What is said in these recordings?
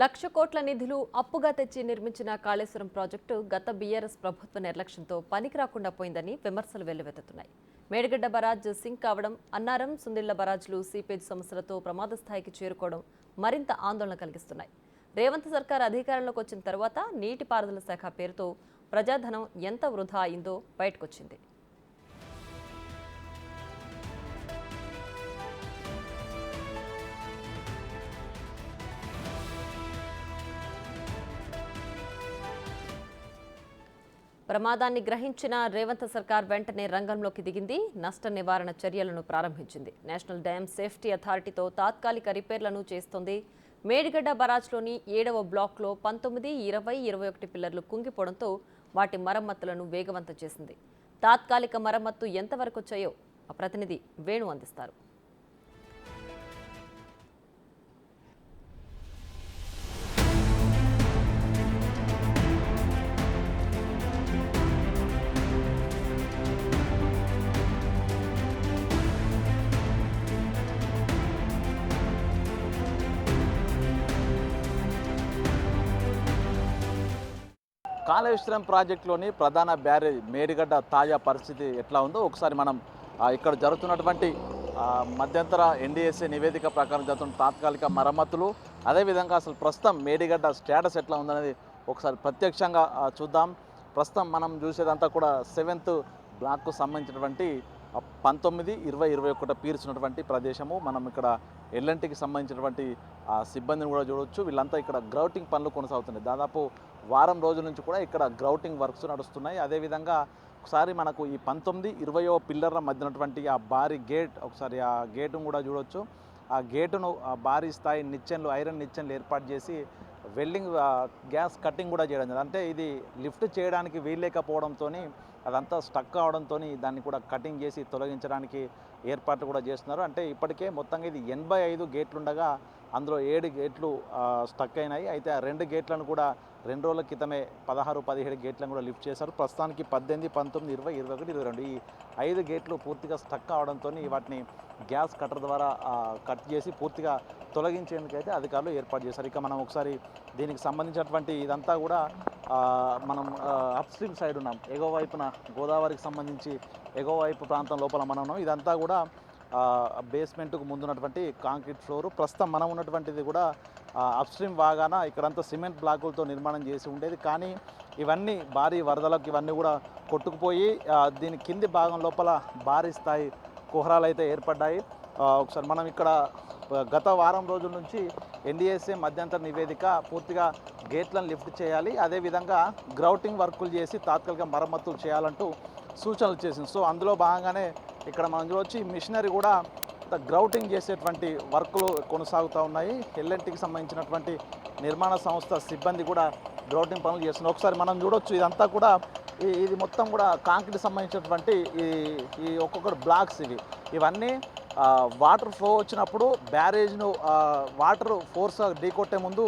లక్ష కోట్ల నిధులు అప్పుగా తెచ్చి నిర్మించిన కాళేశ్వరం ప్రాజెక్టు గత బీఆర్ఎస్ ప్రభుత్వ నిర్లక్ష్యంతో పనికి రాకుండా పోయిందని విమర్శలు వెల్లువెత్తుతున్నాయి. మేడిగడ్డ బరాజ్ సింక్ కావడం, అన్నారం, సుందిళ్ల బరాజ్లు సీపేజ్ సమస్యలతో ప్రమాద స్థాయికి చేరుకోవడం మరింత ఆందోళన కలిగిస్తున్నాయి. రేవంత్ సర్కార్ అధికారంలోకి వచ్చిన తర్వాత నీటిపారుదల శాఖ పేరుతో ప్రజాధనం ఎంత వృధా అయిందో బయటకొచ్చింది. ప్రమాదాన్ని గ్రహించిన రేవంత్ సర్కార్ వెంటనే రంగంలోకి దిగింది. నష్ట నివారణ చర్యలను ప్రారంభించింది. నేషనల్ డ్యామ్ సేఫ్టీ అథారిటీతో తాత్కాలిక రిపేర్లను చేస్తోంది. మేడిగడ్డ బరాజ్లోని 7వ బ్లాక్లో 19, 20, 21 పిల్లర్లు కుంగిపోవడంతో వాటి మరమ్మతులను వేగవంతం చేసింది. తాత్కాలిక మరమ్మత్తు ఎంతవరకు వచ్చాయో ఆ ప్రతినిధి వేణు అందిస్తారు. కాళేశ్వరం ప్రాజెక్టులోని ప్రధాన బ్యారేజ్ మేడిగడ్డ తాజా పరిస్థితి ఎట్లా ఉందో ఒకసారి మనం ఇక్కడ జరుగుతున్నటువంటి మధ్యంతర ఎన్డీఎస్ఏ నివేదిక ప్రకారం జరుగుతున్న తాత్కాలిక మరమ్మతులు, అదేవిధంగా అసలు ప్రస్తుతం మేడిగడ్డ స్టేటస్ ఎట్లా ఉందనేది ఒకసారి ప్రత్యక్షంగా చూద్దాం. ప్రస్తుతం మనం చూసేదంతా కూడా 7th బ్లాక్కు సంబంధించినటువంటి 19, 20, 21 పీర్స్ ఉన్నటువంటి ప్రదేశము. మనం ఇక్కడ ఎల్ఎన్టీకి సంబంధించినటువంటి సిబ్బందిని కూడా చూడవచ్చు. వీళ్ళంతా ఇక్కడ గ్రౌటింగ్ పనులు కొనసాగుతున్నాయి. దాదాపు వారం రోజుల నుంచి కూడా ఇక్కడ గ్రౌటింగ్ వర్క్స్ నడుస్తున్నాయి. అదేవిధంగా ఒకసారి మనకు ఈ 19, 20వ పిల్లర్ల మధ్య ఉన్నటువంటి ఆ భారీ గేట్, ఒకసారి ఆ గేటును కూడా చూడవచ్చు. ఆ గేటును భారీ స్థాయి నిచ్చెన్లు, ఐరన్ నిచ్చెన్లు ఏర్పాటు చేసి వెల్డింగ్ గ్యాస్ కటింగ్ కూడా చేయడం జరిగింది. అంటే ఇది లిఫ్ట్ చేయడానికి వీల్లేకపోవడంతో అదంతా స్టక్ అవడంతో దాన్ని కూడా కటింగ్ చేసి తొలగించడానికి ఏర్పాట్లు కూడా చేస్తున్నారు. అంటే ఇప్పటికే మొత్తంగా ఇది 85 గేట్లు ఉండగా అందులో 7 గేట్లు స్టక్ అయినాయి. అయితే ఆ 2 గేట్లను కూడా 2 రోజుల క్రితమే 16, 17 గేట్లను కూడా లిఫ్ట్ చేశారు. ప్రస్తుతానికి 18, 19, 20, 21, 22 ఈ 5 గేట్లు పూర్తిగా స్టక్ అవడంతో వాటిని గ్యాస్ కటర్ ద్వారా కట్ చేసి పూర్తిగా తొలగించేందుకైతే అధికారులు ఏర్పాటు చేశారు. ఇక మనం ఒకసారి దీనికి సంబంధించినటువంటి ఇదంతా కూడా మనం అప్స్ట్రీమ్ సైడ్ ఉన్నాం. ఎగువ వైపున గోదావరికి సంబంధించి ఎగువ వైపు ప్రాంతం లోపల మనం ఉన్నాం. ఇదంతా కూడా బేస్మెంట్కు ముందున్నటువంటి కాంక్రీట్ ఫ్లోరు. ప్రస్తుతం మనం ఉన్నటువంటిది కూడా అప్స్ట్రీమ్ వాగాన ఇక్కడంతా సిమెంట్ బ్లాకులతో నిర్మాణం చేసి ఉండేది. కానీ ఇవన్నీ భారీ వరదలకు ఇవన్నీ కూడా కొట్టుకుపోయి దీని కింది భాగం లోపల భారీ స్థాయి కుహరాలు అయితే ఏర్పడ్డాయి. ఒకసారి మనం ఇక్కడ గత వారం రోజుల నుంచి ఎన్డీఎస్ఏ మధ్యంతర నివేదిక పూర్తిగా గేట్లను లిఫ్ట్ చేయాలి, అదేవిధంగా గ్రౌటింగ్ వర్కులు చేసి తాత్కాలిక మరమ్మతులు చేయాలంటూ సూచనలు చేసింది. సో అందులో భాగంగానే ఇక్కడ మనం చూడవచ్చు ఈ మిషనరీ కూడా గ్రౌటింగ్ చేసేటువంటి వర్కులు కొనసాగుతూ ఉన్నాయి. ఎల్ఎన్టీకి సంబంధించినటువంటి నిర్మాణ సంస్థ సిబ్బంది కూడా గ్రౌటింగ్ పనులు చేస్తున్నారు. ఒకసారి మనం చూడవచ్చు ఇదంతా కూడా ఇది మొత్తం కూడా కాంక్రీట్ సంబంధించినటువంటి ఈ ఒక్కొక్కటి బ్లాక్స్ ఇవన్నీ వాటర్ ఫ్లో వచ్చినప్పుడు బ్యారేజ్ను వాటర్ ఫోర్స్ ఢీకొట్టే ముందు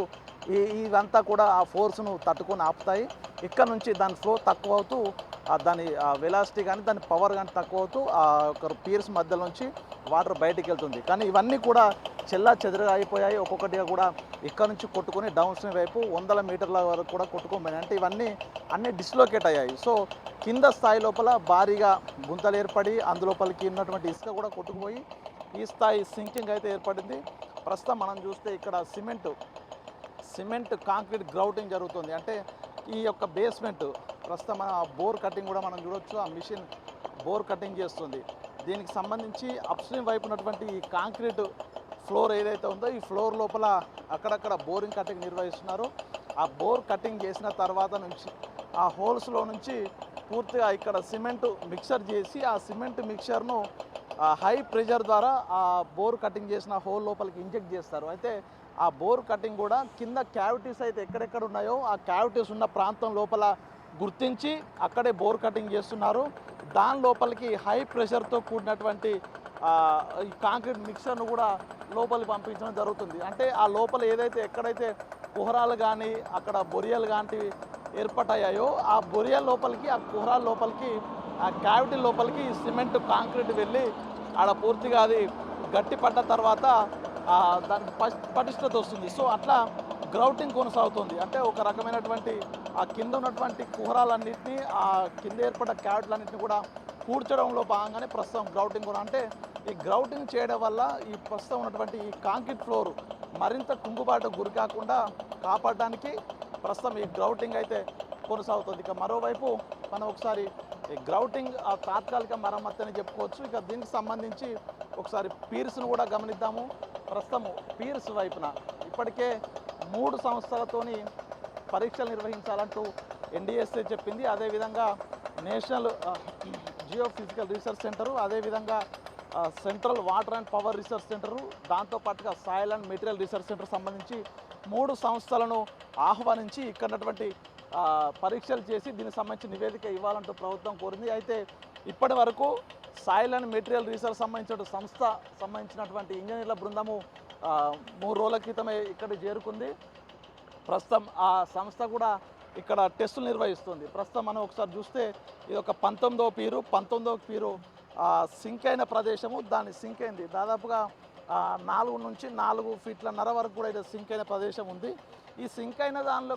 ఇవంతా కూడా ఆ ఫోర్స్ను తట్టుకొని ఆపుతాయి. ఇక్కడ నుంచి దాని ఫ్లో తక్కువ అవుతూ దాని వెలాసిటీ కానీ దాని పవర్ కానీ తక్కువ అవుతూ ఒక పీర్స్ మధ్య నుంచి వాటర్ బయటికి వెళ్తుంది. కానీ ఇవన్నీ కూడా చెల్లా చెదరగా అయిపోయాయి. ఒక్కొక్కటిగా కూడా ఇక్కడ నుంచి కొట్టుకొని డౌన్ స్ట్రీమ్ వైపు 100 మీటర్ల వరకు కూడా కొట్టుకోపోయినాయి. అంటే ఇవన్నీ అన్నీ డిస్లోకేట్ అయ్యాయి. సో కింద స్థాయి లోపల భారీగా గుంతలు ఏర్పడి అందులోపలికి ఉన్నటువంటి ఇసుక కూడా కొట్టుకుపోయి ఈ స్థాయి సింకింగ్ అయితే ఏర్పడింది. ప్రస్తుతం మనం చూస్తే ఇక్కడ సిమెంట్ కాంక్రీట్ గ్రౌటింగ్ జరుగుతుంది. అంటే ఈ యొక్క బేస్మెంట్ ప్రస్తుతం బోర్ కటింగ్ కూడా మనం చూడవచ్చు. ఆ మిషన్ బోర్ కటింగ్ చేస్తుంది. దీనికి సంబంధించి అప్స్ట్రీమ్ వైపు ఉన్నటువంటి ఈ కాంక్రీట్ ఫ్లోర్ ఏదైతే ఉందో ఈ ఫ్లోర్ లోపల అక్కడక్కడ బోరింగ్ కటింగ్ నిర్వహిస్తున్నారు. ఆ బోర్ కటింగ్ చేసిన తర్వాత నుంచి ఆ హోల్స్లో నుంచి పూర్తిగా ఇక్కడ సిమెంట్ మిక్సర్ చేసి ఆ సిమెంట్ మిక్చర్ను హై ప్రెషర్ ద్వారా ఆ బోర్ కటింగ్ చేసిన హోల్ లోపలికి ఇంజెక్ట్ చేస్తారు. అయితే ఆ బోర్ కటింగ్ కూడా కింద క్యావిటీస్ అయితే ఎక్కడెక్కడ ఉన్నాయో ఆ క్యావిటీస్ ఉన్న ప్రాంతం లోపల గుర్తించి అక్కడే బోర్ కటింగ్ చేస్తున్నారు. దాని లోపలికి హై ప్రెషర్తో కూడినటువంటి ఈ కాంక్రీట్ మిక్సర్ను కూడా లోపలికి పంపించడం జరుగుతుంది. అంటే ఆ లోపల ఏదైతే ఎక్కడైతే కుహరాలు కానీ అక్కడ బొరియలు లాంటివి ఏర్పడ్డాయో ఆ బొరియల లోపలికి ఆ కుహరాల లోపలికి ఆ క్యావిటీ లోపలికి సిమెంట్ కాంక్రీట్ వెళ్ళి ఆడ పూర్తిగా అది గట్టి పడ్డ తర్వాత దానికి పటిష్టత వస్తుంది. సో అట్లా గ్రౌటింగ్ కొనసాగుతుంది. అంటే ఒక రకమైనటువంటి ఆ కింద ఉన్నటువంటి కుహరాలన్నింటినీ, ఆ కింద ఏర్పడ్డ క్యావిటీలన్నింటినీ కూడా పూడ్చడంలో భాగంగానే ప్రస్తుతం గ్రౌటింగ్ కూడా, అంటే ఈ గ్రౌటింగ్ చేయడం వల్ల ఈ ప్రస్తుతం ఉన్నటువంటి ఈ కాంక్రీట్ ఫ్లోర్ మరింత కుంగుబాటు గురి కాకుండా కాపాడడానికి ప్రస్తుతం ఈ గ్రౌటింగ్ అయితే కొనసాగుతుంది. ఇక మరోవైపు మనం ఒకసారి ఈ గ్రౌటింగ్ ఆ తాత్కాలిక మరమ్మతు అని చెప్పుకోవచ్చు. ఇక దీనికి సంబంధించి ఒకసారి పీర్స్ను కూడా గమనిద్దాము. ప్రస్తుతం పీర్స్ వైపున ఇప్పటికే 3 సంస్థలతోని పరీక్షలు నిర్వహించాలంటూ ఎన్డీఎస్ఏ చెప్పింది. అదేవిధంగా నేషనల్ జియోఫిజికల్ రీసెర్చ్ సెంటరు, అదేవిధంగా Central Water and Power Research Centre, దాంతోపాటుగా soil and material research centre సంబంధించి 3 సంస్థలను ఆహ్వానించి ఇక్కడ పరీక్షలు చేసి దీనికి సంబంధించి నివేదిక ఇవ్వాలంటూ ప్రభుత్వం కోరింది. అయితే ఇప్పటి వరకు సాయిల్ అండ్ మెటీరియల్ రీసెర్చ్ సంబంధించిన సంస్థ సంబంధించినటువంటి ఇంజనీర్ల బృందము 3 రోజుల క్రితమే ఇక్కడ చేరుకుంది. ప్రస్తుతం ఆ సంస్థ కూడా ఇక్కడ టెస్టులు నిర్వహిస్తుంది. ప్రస్తుతం మనం ఒకసారి చూస్తే ఇది ఒక 19వ పీరు సింక్ అయిన ప్రదేశము. దాన్ని సింక్ అయింది దాదాపుగా 4 నుంచి 4 ఫీట్లన్నర వరకు కూడా ఇది సింక్ అయిన ప్రదేశం ఉంది. ఈ సింక్ అయిన దానిలో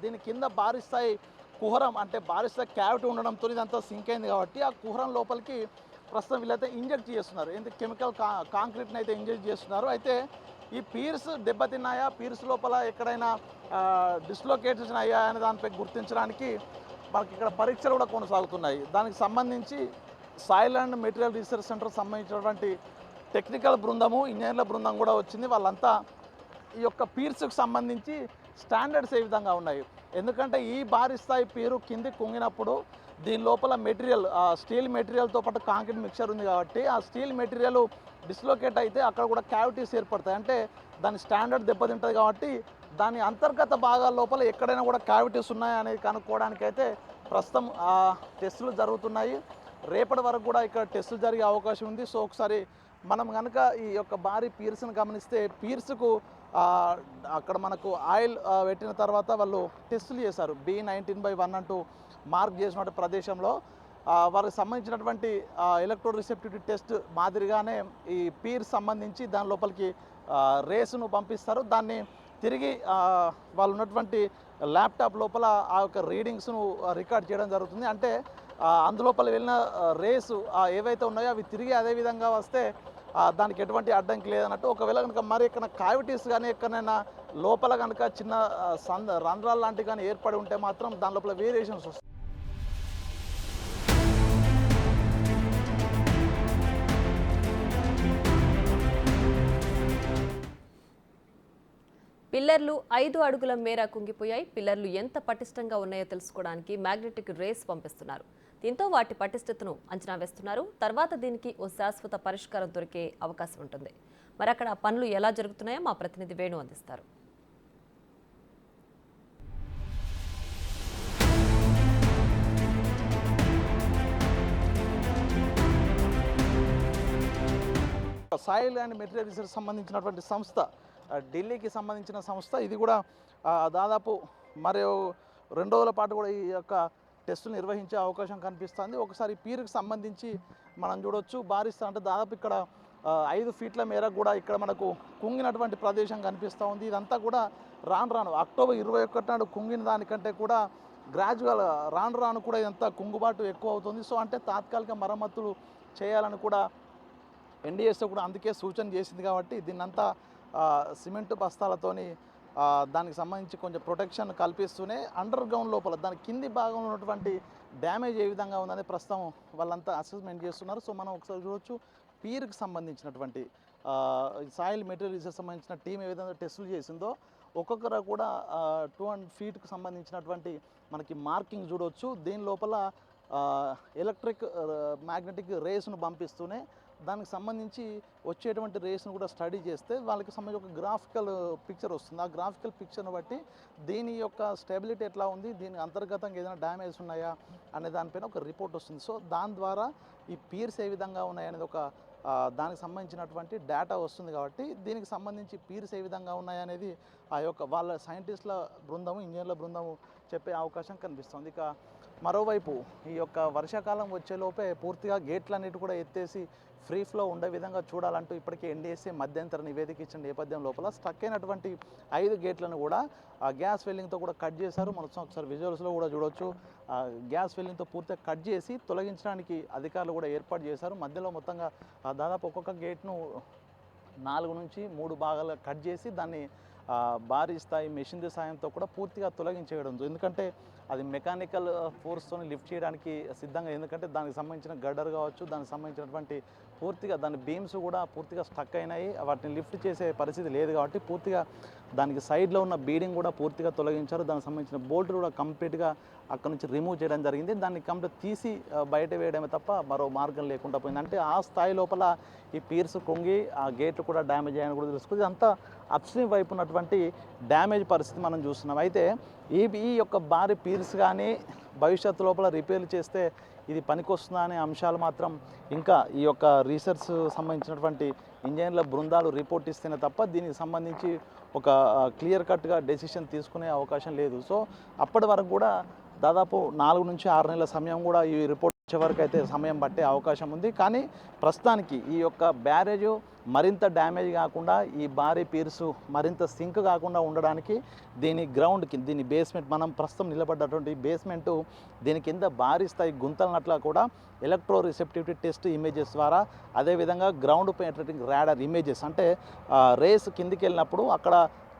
దీని కింద భారీ స్థాయి కుహరం, అంటే భారీ స్థాయి క్యావిటీ ఉండడంతో ఇదంతా సింక్ అయింది కాబట్టి ఆ కుహరం లోపలికి ప్రస్తుతం వీళ్ళైతే ఇంజెక్ట్ చేస్తున్నారు. ఎందుకు కెమికల్ కాంక్రీట్ని అయితే ఇంజెక్ట్ చేస్తున్నారు. అయితే ఈ పీర్స్ దెబ్బతిన్నాయా, పీర్స్ లోపల ఎక్కడైనా డిస్లోకేషన్ అయ్యా అనే దానిపై గుర్తించడానికి మనకి ఇక్కడ పరీక్షలు కూడా కొనసాగుతున్నాయి. దానికి సంబంధించి soil and material research centre సంబంధించినటువంటి టెక్నికల్ బృందము, ఇంజనీర్ల బృందం కూడా వచ్చింది. వాళ్ళంతా ఈ యొక్క పీర్స్కి సంబంధించి స్టాండర్డ్స్ ఏ విధంగా ఉన్నాయి, ఎందుకంటే ఈ భారీ స్థాయి పీరు కింది కుంగినప్పుడు దీని లోపల మెటీరియల్ స్టీల్ మెటీరియల్తో పాటు కాంక్రీట్ మిక్చర్ ఉంది కాబట్టి ఆ స్టీల్ మెటీరియల్ డిస్లోకేట్ అయితే అక్కడ కూడా క్యావిటీస్ ఏర్పడతాయి. అంటే దాని స్టాండర్డ్ దెబ్బతింటుంది కాబట్టి దాని అంతర్గత భాగాల లోపల ఎక్కడైనా కూడా క్యావిటీస్ ఉన్నాయా అనేది కనుక్కోవడానికైతే ప్రస్తుతం టెస్టులు జరుగుతున్నాయి. రేపటి వరకు కూడా ఇక్కడ టెస్టులు జరిగే అవకాశం ఉంది. సో ఒకసారి మనం కనుక ఈ యొక్క భారీ పీర్స్ని గమనిస్తే పీర్స్కు అక్కడ మనకు ఆయిల్ పెట్టిన తర్వాత వాళ్ళు టెస్టులు చేశారు. B19/1 అంటూ మార్క్ చేసినటువంటి ప్రదేశంలో వారికి సంబంధించినటువంటి ఎలక్ట్రో రిసెప్టివిటీ టెస్ట్ మాదిరిగానే ఈ పీర్ సంబంధించి దాని లోపలికి రేసును పంపిస్తారు. దాన్ని తిరిగి వాళ్ళు ఉన్నటువంటి ల్యాప్టాప్ లోపల ఆ యొక్క రీడింగ్స్ను రికార్డ్ చేయడం జరుగుతుంది. అంటే అందులోపల వెళ్ళిన రేసు ఏవైతే ఉన్నాయో అవి తిరిగి అదే విధంగా వస్తే దానికి ఎటువంటి అడ్డంకి లేదన్నట్టు. ఒకవేళ కనుక మరి ఎక్కడ క్యావిటీస్ కానీ ఎక్కడైనా లోపల కనుక చిన్న రంధ్రాలు లాంటివి కానీ ఏర్పడి ఉంటే మాత్రం దాని లోపల వేరియేషన్స్ వస్తాయి. పిల్లర్లు 5 అడుగుల మేర కుంగిపోయాయి. పిల్లర్లు ఎంత పటిష్టంగా ఉన్నాయో తెలుసుకోవడానికి మ్యాగ్నెటిక్ రేస్ పంపిస్తున్నారు. దీంతో వాటి పటిష్టతను అంచనా వేస్తున్నారు. తర్వాత దీనికి ఓ శాశ్వత పరిష్కారం దొరికే అవకాశం ఉంటుంది. మరి అక్కడ పనులు ఎలా జరుగుతున్నాయో మా ప్రతినిధి వేణు అందిస్తారు. సాయిల్ అండ్ మెటీరియల్ రీసెర్చ్ సంబంధించినటువంటి సంస్థ, ఢిల్లీకి సంబంధించిన సంస్థ, ఇది కూడా దాదాపు మరో 2 రోజుల పాటు కూడా ఈ యొక్క టెస్టులు నిర్వహించే అవకాశం కనిపిస్తుంది. ఒకసారి పీరుకి సంబంధించి మనం చూడొచ్చు, భారీస్తా అంటే దాదాపు ఇక్కడ 5 ఫీట్ల మేర కూడా ఇక్కడ మనకు కుంగినటువంటి ప్రదేశం కనిపిస్తూ ఉంది. ఇదంతా కూడా రాను అక్టోబర్ 21 నాడు కుంగిన దానికంటే కూడా గ్రాడ్యువల్ రాను కూడా ఇదంతా కుంగుబాటు ఎక్కువ అవుతుంది. సో అంటే తాత్కాలిక మరమ్మతులు చేయాలని కూడా ఎన్డీఎస్ఏ కూడా అందుకే సూచన చేసింది. కాబట్టి దీన్నంతా సిమెంట్ బస్తాలతోని దానికి సంబంధించి కొంచెం ప్రొటెక్షన్ కల్పిస్తూనే అండర్ గ్రౌండ్ లోపల దాని కింది భాగంలో ఉన్నటువంటి డ్యామేజ్ ఏ విధంగా ఉందని ప్రస్తుతం వాళ్ళంతా అసెస్మెంట్ చేస్తున్నారు. సో మనం ఒకసారి చూడవచ్చు, పీర్కి సంబంధించినటువంటి సాయిల్ మెటీరియల్ రీసెర్చ్ సంబంధించిన టీం ఏ విధంగా టెస్టులు చేసిందో ఒక్కొక్కరు కూడా 2 ఫీట్కి సంబంధించినటువంటి మనకి మార్కింగ్ చూడవచ్చు. దీని లోపల ఎలక్ట్రిక్ మ్యాగ్నెటిక్ రేస్ను పంపిస్తూనే దానికి సంబంధించి వచ్చేటువంటి రేస్ను కూడా స్టడీ చేస్తే వాళ్ళకి సంబంధించి ఒక గ్రాఫికల్ పిక్చర్ వస్తుంది. ఆ గ్రాఫికల్ పిక్చర్ను బట్టి దీని యొక్క స్టెబిలిటీ ఎట్లా ఉంది, దీని అంతర్గతంగా ఏదైనా డ్యామేజ్ ఉన్నాయా అనే దానిపైన ఒక రిపోర్ట్ వస్తుంది. సో దాని ద్వారా ఈ పీర్స్ ఏ విధంగా ఉన్నాయనేది ఒక దానికి సంబంధించినటువంటి డేటా వస్తుంది. కాబట్టి దీనికి సంబంధించి పీర్స్ ఏ విధంగా ఉన్నాయనేది ఆ యొక్క వాళ్ళ సైంటిస్టుల బృందము, ఇంజనీర్ల బృందము చెప్పే అవకాశం కనిపిస్తుంది. ఇక మరోవైపు ఈ యొక్క వర్షాకాలం వచ్చేలోపే పూర్తిగా గేట్లన్నిటి కూడా ఎత్తేసి ఫ్రీ ఫ్లో ఉండే విధంగా చూడాలంటూ ఇప్పటికే ఎన్డీఎస్ఏ మధ్యంతర నివేదిక ఇచ్చిన నేపథ్యం లోపల స్టక్ అయినటువంటి 5 గేట్లను కూడా ఆ గ్యాస్ వెల్లింగ్తో కూడా కట్ చేశారు. మనం ఒకసారి విజువల్స్లో కూడా చూడొచ్చు. గ్యాస్ వెల్లింగ్తో పూర్తిగా కట్ చేసి తొలగించడానికి అధికారులు కూడా ఏర్పాటు చేశారు. మధ్యలో మొత్తంగా దాదాపు ఒక్కొక్క గేట్ను 4 నుంచి 3 భాగాలుగా కట్ చేసి దాన్ని భారీ స్థాయి మెషినరీ సాయంతో కూడా పూర్తిగా తొలగించేయడం. ఎందుకంటే అది మెకానికల్ ఫోర్స్తో లిఫ్ట్ చేయడానికి సిద్ధంగా, ఎందుకంటే దానికి సంబంధించిన గడ్డర్ కావచ్చు, దానికి సంబంధించినటువంటి పూర్తిగా దాని బీమ్స్ కూడా పూర్తిగా స్టక్ అయినాయి. వాటిని లిఫ్ట్ చేసే పరిస్థితి లేదు కాబట్టి పూర్తిగా దానికి సైడ్లో ఉన్న బీడింగ్ కూడా పూర్తిగా తొలగించారు. దానికి సంబంధించిన బోల్ట్ కూడా కంప్లీట్గా అక్కడ నుంచి రిమూవ్ చేయడం జరిగింది. దాన్ని కంప్లీట్ తీసి బయట వేయడమే తప్ప మరో మార్గం లేకుండా పోయింది. అంటే ఆ స్థాయి లోపల ఈ పీర్స్ కొంగి ఆ గేట్లు కూడా డ్యామేజ్ అయ్యాయని కూడా తెలుసుకుంది. అంతా అప్స్ట్రీమ్ వైపు ఉన్నటువంటి డ్యామేజ్ పరిస్థితి మనం చూస్తున్నాం. అయితే ఈ యొక్క భారీ పీర్స్ కానీ భవిష్యత్తు లోపల రిపేర్లు చేస్తే ఇది పనికొస్తుందా అనే అంశాలు మాత్రం ఇంకా ఈ యొక్క రీసెర్చ్ సంబంధించినటువంటి ఇంజనీర్ల బృందాలు రిపోర్ట్ ఇస్తేనే తప్ప దీనికి సంబంధించి ఒక క్లియర్ కట్గా డెసిషన్ తీసుకునే అవకాశం లేదు. సో అప్పటి వరకు కూడా దాదాపు 4 నుంచి 6 నెలల సమయం కూడా ఈ రిపోర్ట్ వచ్చే వరకు అయితే సమయం పట్టే అవకాశం ఉంది. కానీ ప్రస్తుతానికి ఈ యొక్క బ్యారేజ్ మరింత డ్యామేజ్ కాకుండా, ఈ భారీ పీర్సు మరింత సింక్ కాకుండా ఉండడానికి దీని గ్రౌండ్కి, దీని బేస్మెంట్, మనం ప్రస్తుతం నిలబడ్డటువంటి బేస్మెంటు దీని కింద భారీ స్థాయి గుంతలనట్లా కూడా ఎలక్ట్రో రిసెప్టివిటీ టెస్ట్ ఇమేజెస్ ద్వారా, అదేవిధంగా గ్రౌండ్ పెనిట్రేటింగ్ రాడార్ ఇమేజెస్, అంటే రేస్ కిందికి వెళ్ళినప్పుడు అక్కడ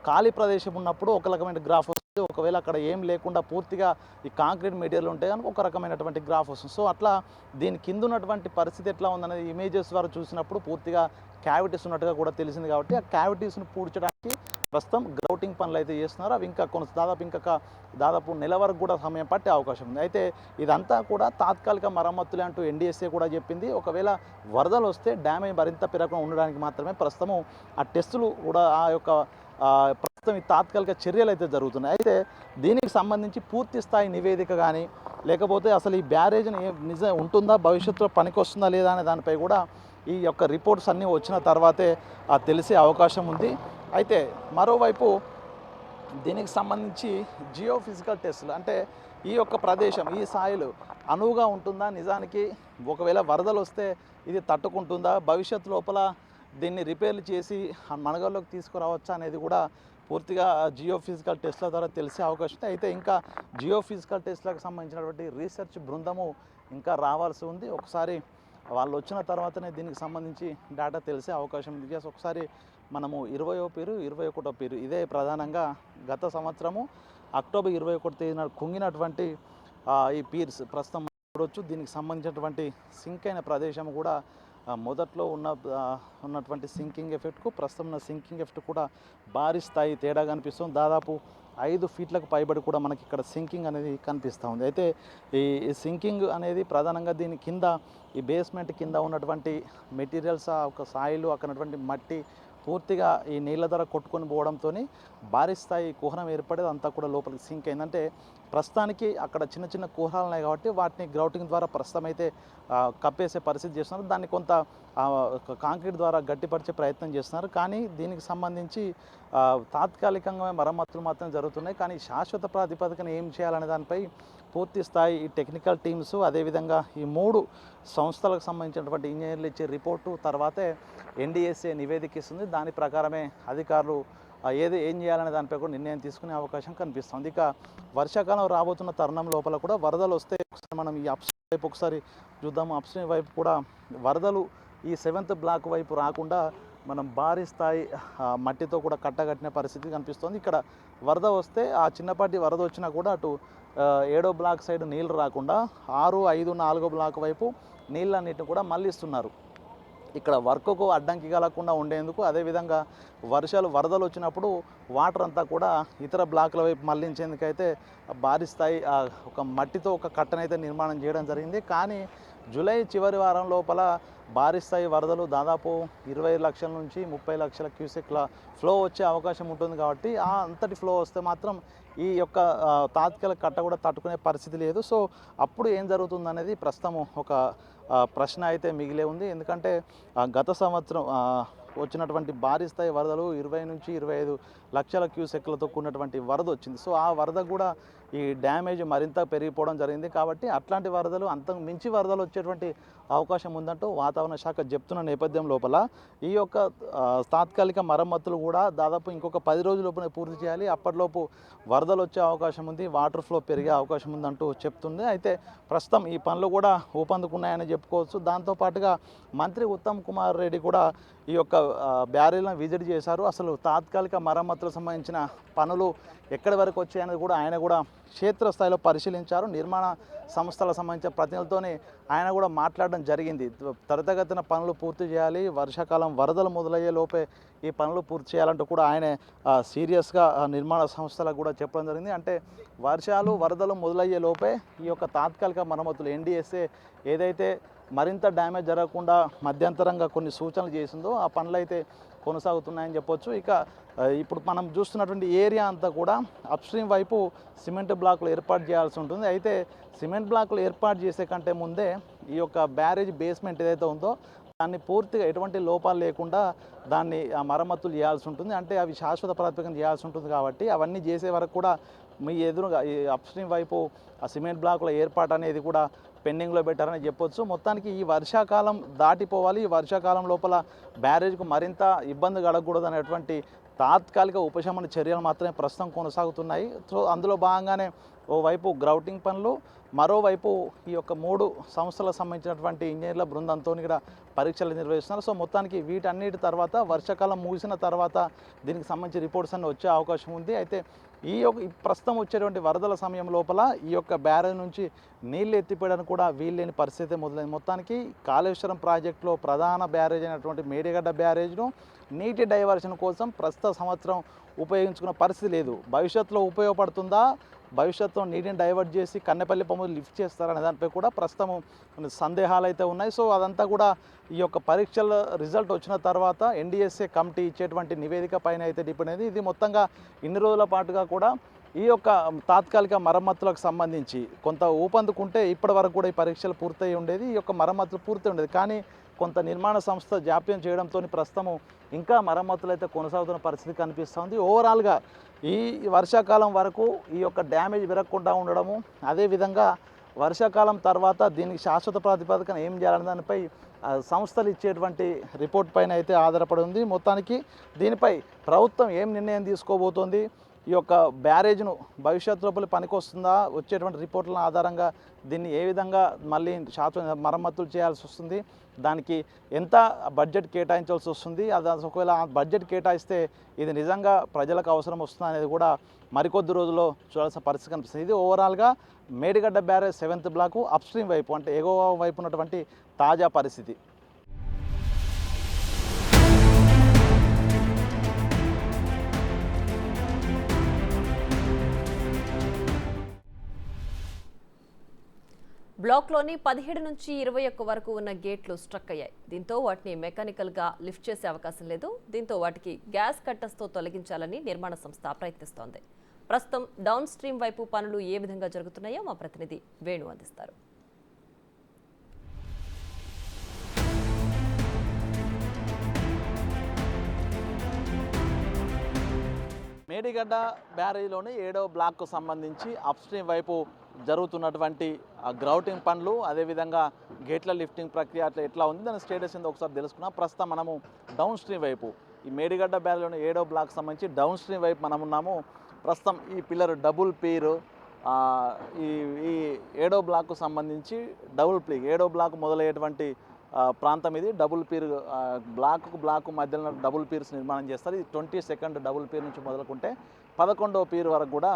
ఖాళీ ప్రదేశం ఉన్నప్పుడు ఒక రకమైన గ్రాఫ్ వస్తుంది. ఒకవేళ అక్కడ ఏం లేకుండా పూర్తిగా ఈ కాంక్రీట్ మెటీరియల్ ఉంటే కనుక ఒక రకమైనటువంటి గ్రాఫ్ వస్తుంది. సో అట్లా దీని కింద ఉన్నటువంటి పరిస్థితి ఎట్లా ఉందనేది ఇమేజెస్ ద్వారా చూసినప్పుడు పూర్తిగా క్యావిటీస్ ఉన్నట్టుగా కూడా తెలిసింది. కాబట్టి ఆ క్యావిటీస్ను పూడ్చడానికి ప్రస్తుతం గ్రౌటింగ్ పనులు అయితే చేస్తున్నారు. అవి ఇంకా దాదాపు నెల వరకు కూడా సమయం పట్టే అవకాశం ఉంది. అయితే ఇదంతా కూడా తాత్కాలిక మరమ్మతులే అంటూ ఎన్డీఎస్ఏ కూడా చెప్పింది. ఒకవేళ వరదలు వస్తే డ్యామేజ్ మరింత పెరగకుండా ఉండడానికి మాత్రమే ప్రస్తుతం ఆ టెస్టులు కూడా ఆ యొక్క ప్రస్తుతం ఈ తాత్కాలిక చర్యలు అయితే జరుగుతున్నాయి. అయితే దీనికి సంబంధించి పూర్తి స్థాయి నివేదిక కానీ, లేకపోతే అసలు ఈ బ్యారేజ్ని నిజం ఉంటుందా, భవిష్యత్తులో పనికొస్తుందా లేదా అనే దానిపై కూడా ఈ యొక్క రిపోర్ట్స్ అన్నీ వచ్చిన తర్వాతే తెలిసే అవకాశం ఉంది. అయితే మరోవైపు దీనికి సంబంధించి జియోఫిజికల్ టెస్టులు, అంటే ఈ యొక్క ప్రదేశం, ఈ సాయిల్ అనువుగా ఉంటుందా, నిజానికి ఒకవేళ వరదలు వస్తే ఇది తట్టుకుంటుందా, భవిష్యత్తు లోపల దీన్ని రిపేర్లు చేసి మనుగడలోకి తీసుకురావచ్చా అనేది కూడా పూర్తిగా జియోఫిజికల్ టెస్ట్ల ద్వారా తెలిసే అవకాశం ఉంది. అయితే ఇంకా జియోఫిజికల్ టెస్ట్లకు సంబంధించినటువంటి రీసెర్చ్ బృందము ఇంకా రావాల్సి ఉంది. ఒకసారి వాళ్ళు వచ్చిన తర్వాతనే దీనికి సంబంధించి డేటా తెలిసే అవకాశం ఉంది. జస్ట్ ఒకసారి మనము 20వ పేరు 21వ పేరు ఇదే ప్రధానంగా గత సంవత్సరము అక్టోబర్ 21 తేదీన కుంగినటువంటి ఈ పీర్స్ ప్రస్తుతం చూడవచ్చు. దీనికి సంబంధించినటువంటి సింక్ అయిన ప్రదేశం కూడా మొదట్లో ఉన్నటువంటి సింకింగ్ ఎఫెక్ట్కు ప్రస్తుతం ఉన్న సింకింగ్ ఎఫెక్ట్ కూడా భారీ స్థాయి తేడా కనిపిస్తుంది. దాదాపు 5 ఫీట్లకు పైబడి కూడా మనకి ఇక్కడ సింకింగ్ అనేది కనిపిస్తూ ఉంది. అయితే ఈ సింకింగ్ అనేది ప్రధానంగా దీని కింద, ఈ బేస్మెంట్ కింద ఉన్నటువంటి మెటీరియల్స్, ఒక సాయిల్, అక్కడ ఉన్నటువంటి మట్టి పూర్తిగా ఈ నీళ్ళ ద్వారా కొట్టుకొని పోవడంతో భారీ స్థాయి కుహరం ఏర్పడేది, అంతా కూడా లోపలికి సింక్ అయిందంటే ప్రస్తుతానికి అక్కడ చిన్న చిన్న కుహరాలు ఉన్నాయి కాబట్టి వాటిని గ్రౌటింగ్ ద్వారా ప్రస్తుతం అయితే కప్పేసే పరిస్థితి చేస్తున్నారు. దాన్ని కొంత కాంక్రీట్ ద్వారా గట్టిపరిచే ప్రయత్నం చేస్తున్నారు. కానీ దీనికి సంబంధించి తాత్కాలికంగా మరమ్మతులు మాత్రం జరుగుతున్నాయి. కానీ శాశ్వత ప్రాతిపదికన ఏం చేయాలనే దానిపై పూర్తి స్థాయి ఈ టెక్నికల్ టీమ్స్, అదేవిధంగా ఈ 3 సంస్థలకు సంబంధించినటువంటి ఇంజనీర్లు ఇచ్చే రిపోర్టు తర్వాతే ఎన్డీఎస్ఏ నివేదిక ఇస్తుంది. దాని ప్రకారమే అధికారులు ఏం చేయాలనే దానిపై కూడా నిర్ణయం తీసుకునే అవకాశం కనిపిస్తుంది. ఇక వర్షాకాలం రాబోతున్న తరుణం లోపల కూడా వరదలు వస్తే ఒకసారి మనం ఈ అప్స్ట్రీమ్ వైపు ఒకసారి చూద్దాము. అప్స్ట్రీమ్ వైపు కూడా వరదలు ఈ 7th బ్లాక్ వైపు రాకుండా మనం భారీ స్థాయి మట్టితో కూడా కట్టగట్టిన పరిస్థితి కనిపిస్తుంది. ఇక్కడ వరద వస్తే ఆ చిన్నపాటి వరద వచ్చినా కూడా అటు 7వ బ్లాక్ సైడ్ నీళ్ళు రాకుండా 6, 5, 4వ బ్లాక్ వైపు నీళ్ళన్నిటిని కూడా మళ్ళిస్తున్నారు. ఇక్కడ వర్క్కు అడ్డంకి కలగకుండా ఉండేందుకు, అదేవిధంగా వరదలు వచ్చినప్పుడు వాటర్ అంతా కూడా ఇతర బ్లాకుల వైపు మళ్లించేందుకైతే భారీ స్థాయి ఒక మట్టితో ఒక కట్టనైతే నిర్మాణం చేయడం జరిగింది. కానీ జూలై చివరి వారం లోపల భారీ స్థాయి వరదలు దాదాపు 20 లక్షల నుంచి 30 లక్షల క్యూసెక్ల ఫ్లో వచ్చే అవకాశం ఉంటుంది. కాబట్టి అంతటి ఫ్లో వస్తే మాత్రం ఈ యొక్క తాత్కాలిక కట్ట కూడా తట్టుకునే పరిస్థితి లేదు. సో అప్పుడు ఏం జరుగుతుందనేది ప్రస్తుతం ఒక ప్రశ్న అయితే మిగిలే ఉంది. ఎందుకంటే గత సంవత్సరం వచ్చినటువంటి భారీ స్థాయి వరదలు 20 నుంచి 25 లక్షల క్యూసెక్లతో కూడినటువంటి వరద వచ్చింది. సో ఆ వరద కూడా ఈ డ్యామేజ్ మరింత పెరిగిపోవడం జరిగింది. కాబట్టి అట్లాంటి వరదలు అంతకు మించి వరదలు వచ్చేటువంటి అవకాశం ఉందంటూ వాతావరణ శాఖ చెప్తున్న నేపథ్యం లోపల ఈ యొక్క తాత్కాలిక మరమ్మతులు కూడా దాదాపు ఇంకొక 10 రోజుల లోపునే పూర్తి చేయాలి. అప్పటిలోపు వరదలు వచ్చే అవకాశం ఉంది, వాటర్ ఫ్లో పెరిగే అవకాశం ఉందంటూ చెప్తుంది. అయితే ప్రస్తుతం ఈ పనులు కూడా ఊపందుకున్నాయని చెప్పుకోవచ్చు. దాంతోపాటుగా మంత్రి ఉత్తమ్ కుమార్ రెడ్డి కూడా ఈ యొక్క బ్యారేజ్లను విజిట్ చేశారు. అసలు తాత్కాలిక మరమ్మతులకు సంబంధించిన పనులు ఎక్కడి వరకు వచ్చాయనేది కూడా ఆయన కూడా క్షేత్రస్థాయిలో పరిశీలించారు. నిర్మాణ సంస్థలకు సంబంధించిన ప్రతినిధులతోనే ఆయన కూడా మాట్లాడడం జరిగింది. త్వరితగతిన పనులు పూర్తి చేయాలి, వర్షాకాలం వరదలు మొదలయ్యే లోపే ఈ పనులు పూర్తి చేయాలంటూ కూడా ఆయన సీరియస్గా నిర్మాణ సంస్థలకు కూడా చెప్పడం జరిగింది. అంటే వర్షాలు వరదలు మొదలయ్యే లోపే ఈ యొక్క తాత్కాలిక మరమ్మతులు ఎన్డీఎస్ఏ ఏదైతే మరింత డ్యామేజ్ జరగకుండా మధ్యంతరంగా కొన్ని సూచనలు చేసిందో ఆ పనులు అయితే కొనసాగుతున్నాయని చెప్పొచ్చు. ఇక ఇప్పుడు మనం చూస్తున్నటువంటి ఏరియా అంతా కూడా అప్స్ట్రీమ్ వైపు సిమెంట్ బ్లాకులు ఏర్పాటు చేయాల్సి ఉంటుంది. అయితే సిమెంట్ బ్లాకులు ఏర్పాటు చేసే కంటే ముందే ఈ యొక్క బ్యారేజ్ బేస్మెంట్ ఏదైతే ఉందో దాన్ని పూర్తిగా ఎటువంటి లోపాలు లేకుండా దాన్ని మరమ్మతులు చేయాల్సి ఉంటుంది. అంటే అవి శాశ్వత ప్రాతిపదికన చేయాల్సి ఉంటుంది. కాబట్టి అవన్నీ చేసే వరకు కూడా మీ ఎదురుగా ఈ అప్స్ట్రీమ్ వైపు ఆ సిమెంట్ బ్లాకుల ఏర్పాటు అనేది కూడా పెండింగ్లో పెట్టారని చెప్పొచ్చు. మొత్తానికి ఈ వర్షాకాలం దాటిపోవాలి, ఈ వర్షాకాలం లోపల బ్యారేజ్కు మరింత ఇబ్బంది కలగకూడదు అనేటువంటి తాత్కాలిక ఉపశమన చర్యలు మాత్రమే ప్రస్తుతం కొనసాగుతున్నాయి. సో అందులో భాగంగానే ఓవైపు గ్రౌటింగ్ పనులు, మరోవైపు ఈ యొక్క 3 సంస్థలకు సంబంధించినటువంటి ఇంజనీర్ల బృందంతో కూడా పరీక్షలు నిర్వహిస్తున్నారు. సో మొత్తానికి వీటన్నిటి తర్వాత వర్షాకాలం ముగిసిన తర్వాత దీనికి సంబంధించి రిపోర్ట్స్ అన్నీ వచ్చే అవకాశం ఉంది. అయితే ఈ ప్రస్తుతం వచ్చేటువంటి వరదల సమయం లోపల ఈ యొక్క బ్యారేజ్ నుంచి నీళ్లు ఎత్తిపోయడానికి కూడా వీల్లేని పరిస్థితి మొదలైంది. మొత్తానికి కాళేశ్వరం ప్రాజెక్టులో ప్రధాన బ్యారేజ్ అయినటువంటి మేడిగడ్డ బ్యారేజ్ను నీటి డైవర్షన్ కోసం ప్రస్తుత సంవత్సరం ఉపయోగించుకున్న పరిస్థితి లేదు. భవిష్యత్తులో ఉపయోగపడుతుందా, భవిష్యత్తులో నీటిని డైవర్ట్ చేసి కన్నెపల్లి పంపులు లిఫ్ట్ చేస్తారనే దానిపై కూడా ప్రస్తుతం సందేహాలు అయితే ఉన్నాయి. సో అదంతా కూడా ఈ యొక్క పరీక్షల రిజల్ట్ వచ్చిన తర్వాత ఎన్డీఎస్ఏ కమిటీ ఇచ్చేటువంటి నివేదిక పైన అయితే డిపెండ్ అయింది. ఇది మొత్తంగా ఇన్ని రోజుల పాటుగా కూడా ఈ యొక్క తాత్కాలిక మరమ్మతులకు సంబంధించి కొంత ఊపందుకుంటే ఇప్పటి వరకు కూడా ఈ పరీక్షలు పూర్తయి ఉండేది, ఈ యొక్క మరమ్మతులు పూర్తి ఉండేది. కానీ కొంత నిర్మాణ సంస్థ జాప్యం చేయడంతో ప్రస్తుతం ఇంకా మరమ్మతులు అయితే కొనసాగుతున్న పరిస్థితి కనిపిస్తుంది. ఓవరాల్గా ఈ వర్షాకాలం వరకు ఈ యొక్క డ్యామేజ్ పెరగకుండా ఉండడము, అదేవిధంగా వర్షాకాలం తర్వాత దీనికి శాశ్వత ప్రాతిపదికన ఏం చేయాలనే దానిపై సంస్థలు ఇచ్చేటువంటి రిపోర్ట్ పైన అయితే ఆధారపడి ఉంది. మొత్తానికి దీనిపై ప్రభుత్వం ఏం నిర్ణయం తీసుకోబోతోంది, ఈ యొక్క బ్యారేజ్ను భవిష్యత్తు లోపల పనికొస్తుందా, వచ్చేటువంటి రిపోర్ట్ల ఆధారంగా దీన్ని ఏ విధంగా మళ్ళీ శాశ్వత మరమ్మతులు చేయాల్సి వస్తుంది, దానికి ఎంత బడ్జెట్ కేటాయించాల్సి వస్తుంది, అది ఒకవేళ బడ్జెట్ కేటాయిస్తే ఇది నిజంగా ప్రజలకు అవసరం వస్తుందా అనేది కూడా మరికొద్ది రోజుల్లో చూడాల్సిన పరిస్థితి కనిపిస్తుంది. ఇది ఓవరాల్గా Medigadda barrage 7th block upstream వైపు అంటే ఎగువ వైపు ఉన్నటువంటి తాజా పరిస్థితి. బ్లాక్లోని 17 నుంచి 21 వరకు ఉన్న గేట్లు స్ట్రక్ అయ్యాయి. దీంతో వాటిని మెకానికల్గా లిఫ్ట్ చేసే అవకాశం లేదు. దీంతో వాటికి గ్యాస్ కట్టర్స్తో తొలగించాలని నిర్మాణ సంస్థ ప్రయత్నిస్తోంది. ప్రస్తుతం డౌన్ స్ట్రీమ్ వైపు పనులు ఏ విధంగా జరుగుతున్నాయో మా ప్రతినిధి వేణు అందిస్తారు. మేడిగడ్డ బ్యారేజ్లోని 7వ బ్లాక్కు సంబంధించి అప్స్ట్రీమ్ వైపు జరుగుతున్నటువంటి గ్రౌటింగ్ పనులు, అదేవిధంగా గేట్ల లిఫ్టింగ్ ప్రక్రియ అట్లా ఎట్లా ఉంది, దాని స్టేటస్ ఏందో ఒకసారి తెలుసుకున్నాం. ప్రస్తుతం మనము డౌన్ స్ట్రీమ్ వైపు ఈ మేడిగడ్డ బ్యారేజ్లోని 7వ బ్లాక్ సంబంధించి డౌన్ స్ట్రీమ్ వైపు మనం ఉన్నాము. ప్రస్తుతం ఈ పిల్లర్ డబుల్ పీరు ఈ 7వ బ్లాక్కు సంబంధించి డబుల్ పీర్ 7వ బ్లాక్ మొదలయ్యేటువంటి ప్రాంతం ఇది. డబుల్ పీర్ బ్లాకు మధ్యలో డబుల్ పీర్స్ నిర్మాణం చేస్తారు. ఇది 22nd డబుల్ పీర్ నుంచి మొదలుకుంటే 11వ పీర్ వరకు కూడా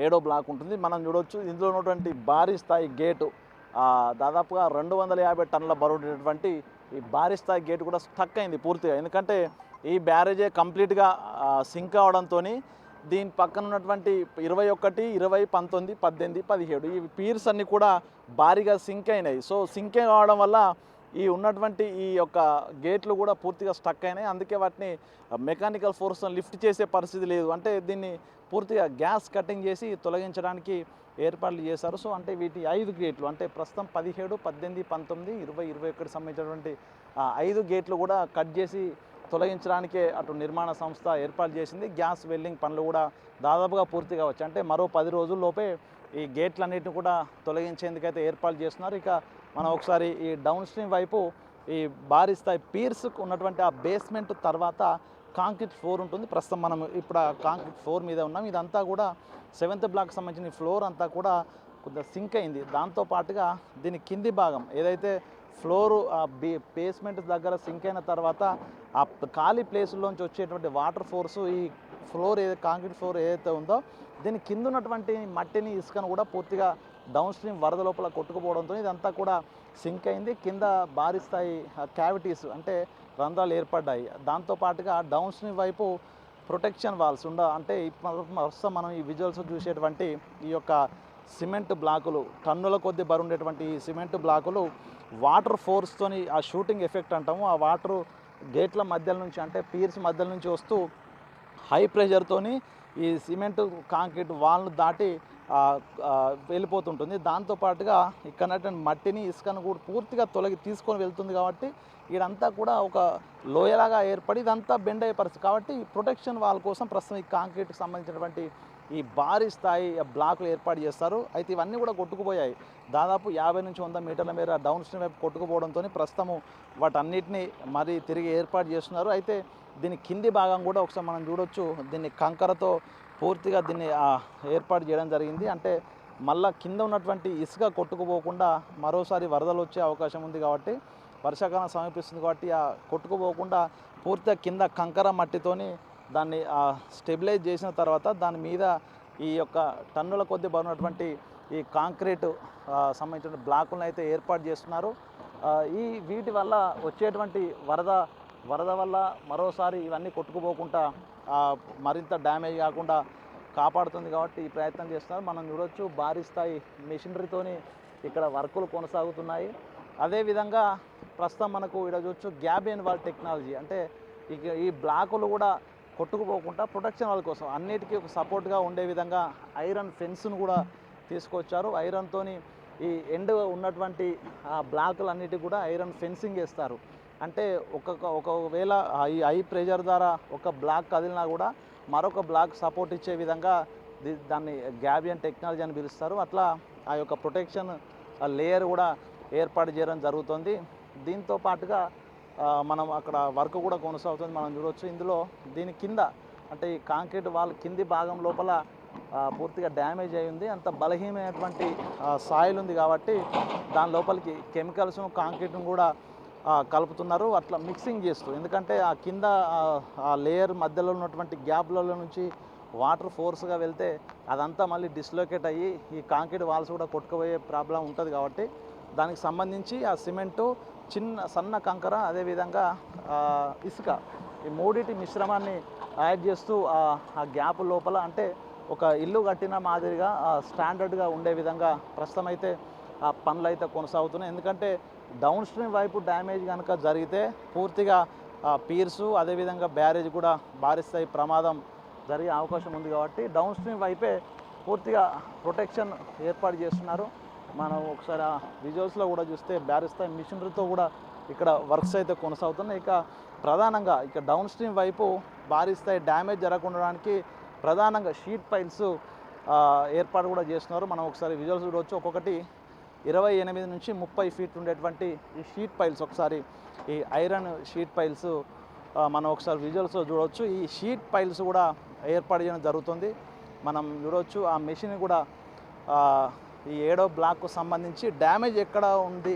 7వ బ్లాక్ ఉంటుంది. మనం చూడవచ్చు ఇందులో ఉన్నటువంటి భారీ స్థాయి గేటు దాదాపుగా 250 టన్నుల బరువు ఉండేటువంటి ఈ భారీ స్థాయి గేటు కూడా స్టక్ అయింది పూర్తిగా. ఎందుకంటే ఈ బ్యారేజే కంప్లీట్గా సింక్ అవడంతో దీని పక్కన ఉన్నటువంటి 21, 20, 19, 18, 17 ఈ పీర్స్ అన్నీ కూడా భారీగా సింక్ అయినాయి. సో సింక్ కావడం వల్ల ఈ ఉన్నటువంటి ఈ యొక్క గేట్లు కూడా పూర్తిగా స్టక్ అయినాయి. అందుకే వాటిని మెకానికల్ ఫోర్స్తో లిఫ్ట్ చేసే పరిస్థితి లేదు. అంటే దీన్ని పూర్తిగా గ్యాస్ కటింగ్ చేసి తొలగించడానికి ఏర్పాట్లు చేశారు. సో అంటే వీటి 5 గేట్లు అంటే ప్రస్తుతం 17, 18, 19, 20, 21 సంబంధించినటువంటి 5 గేట్లు కూడా కట్ చేసి తొలగించడానికే అటు నిర్మాణ సంస్థ ఏర్పాటు చేసింది. గ్యాస్ వెల్డింగ్ పనులు కూడా దాదాపుగా పూర్తి కావచ్చు. అంటే మరో 10 రోజుల్లోపే ఈ గేట్లన్నిటిని కూడా తొలగించేందుకైతే ఏర్పాటు చేస్తున్నారు. ఇక మనం ఒకసారి ఈ డౌన్ స్ట్రీమ్ వైపు ఈ భారీ స్థాయి పీర్స్కు ఉన్నటువంటి ఆ బేస్మెంట్ తర్వాత కాంక్రీట్ ఫ్లోర్ ఉంటుంది. ప్రస్తుతం మనం ఇప్పుడు ఆ కాంక్రీట్ ఫ్లోర్ మీద ఉన్నాం. ఇదంతా కూడా 7th బ్లాక్ సంబంధించిన ఫ్లోర్ అంతా కూడా కొంత సింక్ అయింది. దాంతోపాటుగా దీని కింది భాగం ఏదైతే ఫ్లోరు బేస్మెంట్ దగ్గర సింక్ అయిన తర్వాత ఆ ఖాళీ ప్లేసుల్లోంచి వచ్చేటువంటి వాటర్ ఫోర్సు ఈ ఫ్లోర్ కాంక్రీట్ ఫ్లోర్ ఏదైతే ఉందో దీని కింద ఉన్నటువంటి మట్టిని ఇసుకను కూడా పూర్తిగా డౌన్ స్ట్రీమ్ వరద లోపల కొట్టుకుపోవడంతో ఇదంతా కూడా సింక్ అయింది. కింద భారీ స్థాయి క్యావిటీస్ అంటే రంధ్రాలు ఏర్పడ్డాయి. దాంతోపాటుగా డౌన్ స్ట్రీమ్ వైపు ప్రొటెక్షన్ వాల్స్ అంటే ప్రస్తుతం మనం ఈ విజువల్స్ చూసేటువంటి ఈ యొక్క సిమెంట్ బ్లాకులు టన్నుల కొద్ది బరువు ఉండేటువంటి ఈ సిమెంట్ బ్లాకులు వాటర్ ఫోర్స్తోని ఆ షూటింగ్ ఎఫెక్ట్ అంటాము. ఆ వాటర్ గేట్ల మధ్యల నుంచి అంటే పీర్స్ మధ్యల నుంచి వస్తూ హై ప్రెషర్తోని ఈ సిమెంట్ కాంక్రీట్ వాల్ను దాటి వెళ్ళిపోతుంటుంది. దాంతోపాటుగా ఇక్కడ మట్టిని ఇసుకను కూడా పూర్తిగా తీసుకొని వెళ్తుంది. కాబట్టి ఇదంతా కూడా ఒక లోయలాగా ఏర్పడి ఇదంతా బెండ్ అయ్యే పరిస్థితి. కాబట్టి ప్రొటెక్షన్ వాల్ కోసం ప్రస్తుతం ఈ కాంక్రీట్కి సంబంధించినటువంటి ఈ భారీ స్థాయి బ్లాకులు ఏర్పాటు చేస్తారు. అయితే ఇవన్నీ కూడా కొట్టుకుపోయాయి. దాదాపు 50 నుంచి 100 మీటర్ల మేర డౌన్ స్ట్రీమ్ వైపు కొట్టుకుపోవడంతో ప్రస్తుతము వాటన్నిటిని మరి తిరిగి ఏర్పాటు చేస్తున్నారు. అయితే దీని కింది భాగం కూడా ఒకసారి మనం చూడొచ్చు. దీన్ని కంకరతో పూర్తిగా దీన్ని ఏర్పాటు చేయడం జరిగింది. అంటే మళ్ళా కింద ఉన్నటువంటి ఇసుక కొట్టుకుపోకుండా మరోసారి వరదలు వచ్చే అవకాశం ఉంది. కాబట్టి వర్షాకాలం సమీపిస్తుంది కాబట్టి ఆ కొట్టుకుపోకుండా పూర్తిగా కింద కంకర మట్టితోని దాన్ని స్టెబిలైజ్ చేసిన తర్వాత దాని మీద ఈ యొక్క టన్నుల కొద్ది బరువున్నటువంటి ఈ కాంక్రీట్ సంబంధించిన బ్లాకులను అయితే ఏర్పాటు చేస్తున్నారు. వీటి వల్ల వచ్చేటువంటి వరద వల్ల మరోసారి ఇవన్నీ కొట్టుకుపోకుండా మరింత డ్యామేజ్ కాకుండా కాపాడుతుంది. కాబట్టి ఈ ప్రయత్నం చేస్తున్నారు. మనం చూడొచ్చు భారీ స్థాయి మెషినరీతోని ఇక్కడ వర్కులు కొనసాగుతున్నాయి. అదేవిధంగా ప్రస్తుతం మనకు ఇక్కడ చూడొచ్చు గ్యాబియన్ వాల్ టెక్నాలజీ అంటే ఈ బ్లాకులు కూడా కొట్టుకుపోకుండా ప్రొటెక్షన్ వాళ్ళ కోసం అన్నిటికీ ఒక సపోర్ట్గా ఉండే విధంగా ఐరన్ ఫెన్స్ను కూడా తీసుకొచ్చారు. ఐరన్తోని ఈ ఎండ్ ఉన్నటువంటి ఆ బ్లాకులన్నిటికీ కూడా ఐరన్ ఫెన్సింగ్ వేస్తారు. అంటే ఒకవేళ ఈ హై ప్రెషర్ ద్వారా ఒక బ్లాక్ కదిలినా కూడా మరొక బ్లాక్ సపోర్ట్ ఇచ్చే విధంగా దాన్ని గ్యాబియన్ టెక్నాలజీ అని పిలుస్తారు. అట్లా ఆ యొక్క ప్రొటెక్షన్ లేయర్ కూడా ఏర్పాటు చేయడం జరుగుతుంది. దీంతో పాటుగా మనం అక్కడ వర్క్ కూడా కొనసాగుతుంది. మనం చూడవచ్చు ఇందులో దీని కింద అంటే ఈ కాంక్రీట్ వాల్ కింది భాగం లోపల పూర్తిగా డ్యామేజ్ అయి ఉంది. అంత బలహీనమైనటువంటి సాయిల్ ఉంది కాబట్టి దాని లోపలికి కెమికల్స్ను కాంక్రీట్ను కూడా కలుపుతున్నారు. అట్లా మిక్సింగ్ చేస్తూ ఎందుకంటే ఆ కింద ఆ లేయర్ మధ్యలో ఉన్నటువంటి గ్యాప్లలో నుంచి వాటర్ ఫోర్స్గా వెళ్తే అదంతా మళ్ళీ డిస్లోకేట్ అయ్యి ఈ కాంక్రీట్ వాల్స్ కూడా కొట్టుకుపోయే ప్రాబ్లం ఉంటుంది. కాబట్టి దానికి సంబంధించి ఆ సిమెంటు సన్న కంకర అదేవిధంగా ఇసుక ఈ మూడింటి మిశ్రమాన్ని యాడ్ చేస్తూ ఆ గ్యాప్ లోపల అంటే ఒక ఇల్లు కట్టిన మాదిరిగా స్టాండర్డ్గా ఉండే విధంగా ప్రస్తుతం అయితే ఆ పనులు అయితే కొనసాగుతున్నాయి. ఎందుకంటే డౌన్ స్ట్రీమ్ వైపు డ్యామేజ్ కనుక జరిగితే పూర్తిగా పీర్సు అదేవిధంగా బ్యారేజ్ కూడా భారీ స్థాయి ప్రమాదం జరిగే అవకాశం ఉంది. కాబట్టి డౌన్ స్ట్రీమ్ వైపే పూర్తిగా ప్రొటెక్షన్ ఏర్పాటు చేస్తున్నారు. మనం ఒకసారి ఆ విజువల్స్లో కూడా చూస్తే బ్యారేజ్ స్థాయి మిషనరీతో కూడా ఇక్కడ వర్క్స్ అయితే కొనసాగుతున్నాయి. ఇక ప్రధానంగా ఇక డౌన్ స్ట్రీమ్ వైపు భారీ స్థాయి డ్యామేజ్ జరగకుండడానికి ప్రధానంగా షీట్ పైల్స్ ఏర్పాటు కూడా చేస్తున్నారు. మనం ఒకసారి విజువల్స్ చూడవచ్చు. ఒక్కొక్కటి 28 నుంచి 30 ఫీట్ ఉండేటువంటి ఈ షీట్ పైల్స్ ఒకసారి ఈ ఐరన్ షీట్ పైల్స్ మనం ఒకసారి విజువల్స్లో చూడవచ్చు. ఈ షీట్ పైల్స్ కూడా ఏర్పాటు చేయడం జరుగుతుంది. మనం చూడవచ్చు ఆ మెషిన్ కూడా ఈ 7వ బ్లాక్కు సంబంధించి డ్యామేజ్ ఎక్కడ ఉంది